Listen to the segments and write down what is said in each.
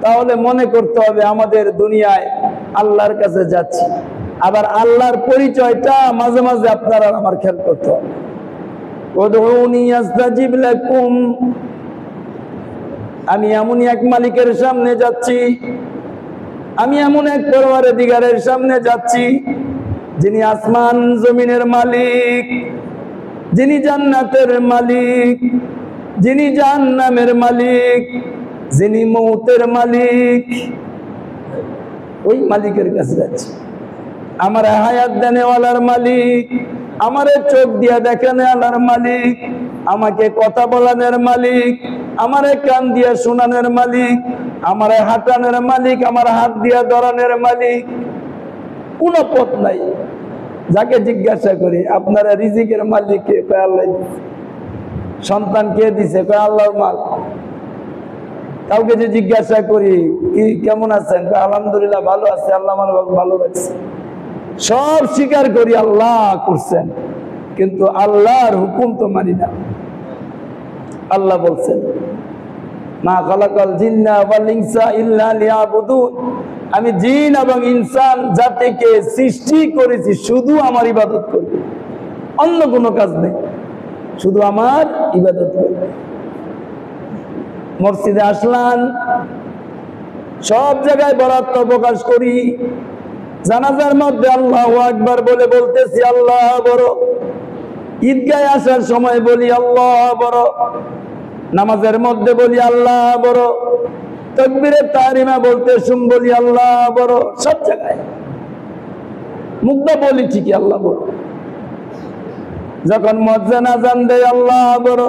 তাহলে মনে করতে হবে আমাদের দুনিয়ায় আল্লাহর কাছে যাচ্ছি। আবার আল্লাহর পরিচয়টা মাঝে মাঝে আপনারা আমার খেয়াল করতে হবে। উদউনি আস্তাজিব লাকুম, আমি এমন এক মালিকের সামনে যাচ্ছি, আমি এমন এক পরওয়ারদিগারের সামনে যাচ্ছি যিনি আসমান জমিনের মালিক, যিনি জান্নাতের মালিক, যিনি জাহান্নামের মালিক, যিনি মউতের মালিক। ওই মালিকের কাছে যাচ্ছি। আমার হায়াত দেনেওয়ালার মালিক, আমারে চোখ দিয়া দেখানেওয়ালার মালিক, আমাকে কথা বলানোর মালিক, আমারে কান দিয়া শোনানোর মালিক, আমারে হাঁটানোর মালিক, আমার হাত দিয়া ধরানোর মালিক। কোন পথ নাই। যাকে জিজ্ঞাসা করি আপনারা রিজিকের মালিক কে? কয় আল্লাহ দিছে। সন্তান কে দিছে? কয় আল্লাহর মাল। কাউকে যে জিজ্ঞাসা করি কি কেমন আছেন? কয় আলহামদুলিল্লাহ ভালো আছে, আল্লাহ আমার ভালো রাখছে। সব স্বীকার করি আল্লাহ করছেন, কিন্তু আল্লাহর হুকুম তো মানি না। আল্লাহ বলছেন মা খালাকাল জিন্না ওয়াল ইনসা ইল্লা লিয়াবুদুন, আমি জিন এবং ইনসান জাতিকে সৃষ্টি করেছি শুধু আমার ইবাদত করবে, অন্য কোনো কাজ নেই, শুধু আমার ইবাদত করবে। মসজিদে আসলাম, সব জায়গায় বরাত্ম প্রকাশ করি। জানাজার মধ্যে আল্লাহু আকবার বলে বলতেছি আল্লাহ বড়। ঈদগাহে আসার সময় বলি আল্লাহ বড়। নামাজের মধ্যে বলি আল্লাহ বড়। তাকবীরে তাহরিমা বলতে শুন বলি আল্লাহ বড়। সব জায়গায় মুগ্ধা বলি ঠিকই আল্লাহ বড়। যখন মুয়াজ্জিন আযান দেয় আল্লাহ বড়।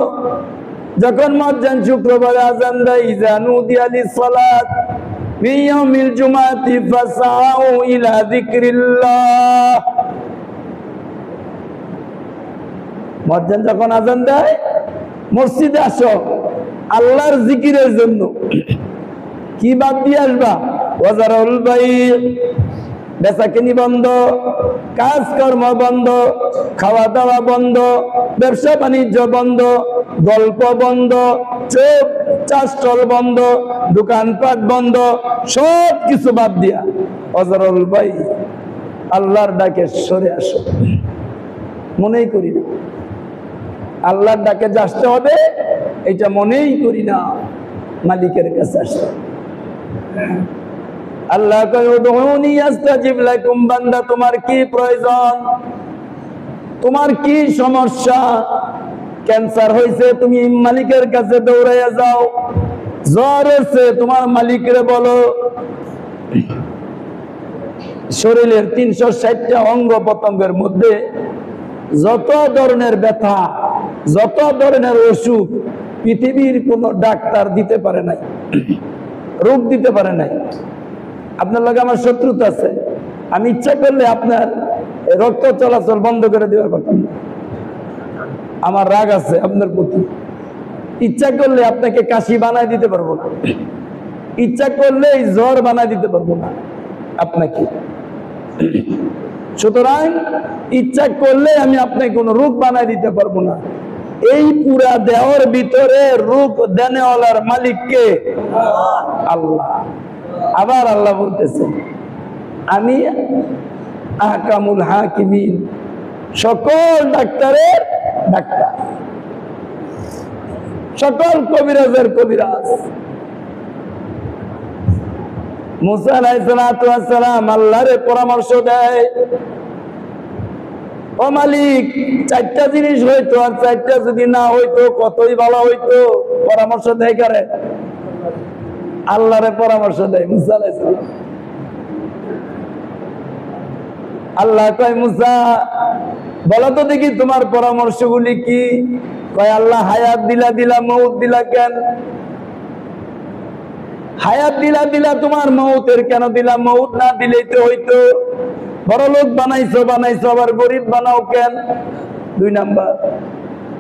যখন মুয়াজ্জিন শুক্রবারে আযান দেয় ইযা নুদিয়া লিস-সালাত মিন ইয়াউমিল জুমআতি ফাসআউ ইলা যিকরিল্লাহ। মুয়াজ্জিন যখন আযান দেয় মসজিদে আসো আল্লাহর জিকিরের জন্য। কি বাদ দিয়ে আসবা? ওয়াজারুল বাই, বেচাকেনি বন্ধ, কাজকর্ম বন্ধ, খাওয়া দাওয়া বন্ধ, ব্যবসা বাণিজ্য বন্ধ, গল্প বন্ধ, চোখ চাষটল বন্ধ, দোকানপাট বন্ধ, সব কিছু বাদ দিয়া ওয়াজারুল বাই, আল্লাহর ডাকে সরে আসো। মনেই করি না আল্লাহর ডাকে আসতে হবে, এটা মনেই করি না। মালিকের কাছে আসতে আল্লাহ কয় উদউনি আস্তাজিব লাকুম, বান্দা তোমার কি প্রয়োজন, তোমার কি সমস্যা? ক্যান্সার হয়েছে, তুমি মালিকের কাছে দৌড়াইয়া যাও। জ্বর হয়েছে, তোমার মালিকরে বলো। শরীরের 360টা অঙ্গ প্রত্যঙ্গের মধ্যে যত ধরনের ব্যথা, যত ধরনের অসুখ পৃথিবীর কোন ডাক্তার দিতে পারে নাই, রোগ দিতে পারে নাই। আপনার লগে আমার শত্রুতা আছে, আমি ইচ্ছা করলে আপনার রক্ত চলাচল বন্ধ করে দেওয়ার পারতাম না। আমার রাগ আছে আপনার প্রতি, ইচ্ছা করলে আপনাকে কাশি বানায় দিতে পারবো না, ইচ্ছা করলে জ্বর বানায় দিতে পারবো না আপনাকে। সুতরাং ইচ্ছা করলে আমি আপনাকে কোনো রোগ বানায় দিতে পারবো না। এই পুরা দেহের ভিতরে রোগ দেনেওয়ালার মালিককে আল্লাহ। আবার আল্লাহ বলতেছে আমি আহকামুল হাকিমিন, সকল ডাক্তারের ডাক্তার, সকল কবিরাজের কবিরাজ। মুসা আলাইহিস সালাতু ওয়াস সালাম আল্লাহর পরামর্শ দেয়, ও মালিক 4টা জিনিস হইতো, আর 4টা যদি না হইতো কতই ভালো হইতো। পরামর্শ দেয় কারে? আল্লাহরে পরামর্শ দেয় মুসা আলাইহিস সালাম। আল্লাহ কয় মুসা বলো তো দেখি তোমার পরামর্শগুলি কি? কয় আল্লাহ হায়াত দিলা দিলা মউত দিলা কেন? হায়াত দিলা দিলা তোমার মউতের কেন দিলা? মউত না দিলেই তো হইতো। বড় লোক বানাইছো বানাইছো, আবার গরিব বানাও কেন? 2 নাম্বার।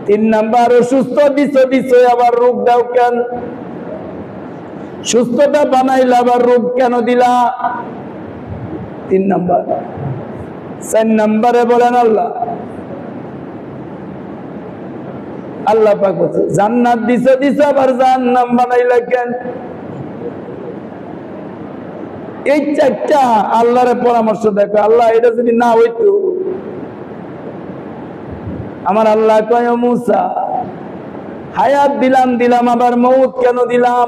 3 নাম্বার অসুস্থ দিছো দিছো, আবার রোগ দাও কেন? সুস্থতা বানাইলা আবার রোগ কেন দিলা? 3 নাম্বার। 4 নাম্বারে বলেন আল্লাহ আল্লাহ পাক বলছে জান্নাত দিছো দিছো, আবার জাহান্নাম বানাইলা কেন? এই চারটা আল্লাহর পরামর্শ দেখো, আল্লাহ এটা যদি না হইতো। আমার আল্লাহ কয় মুসা হায়াত দিলাম আবার মউত কেন দিলাম?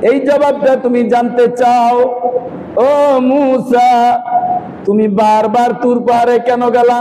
এই জবাবটা তুমি জানতে চাও? ও মুসা তুমি বারবার তুর পাহাড়ে কেন গেলা?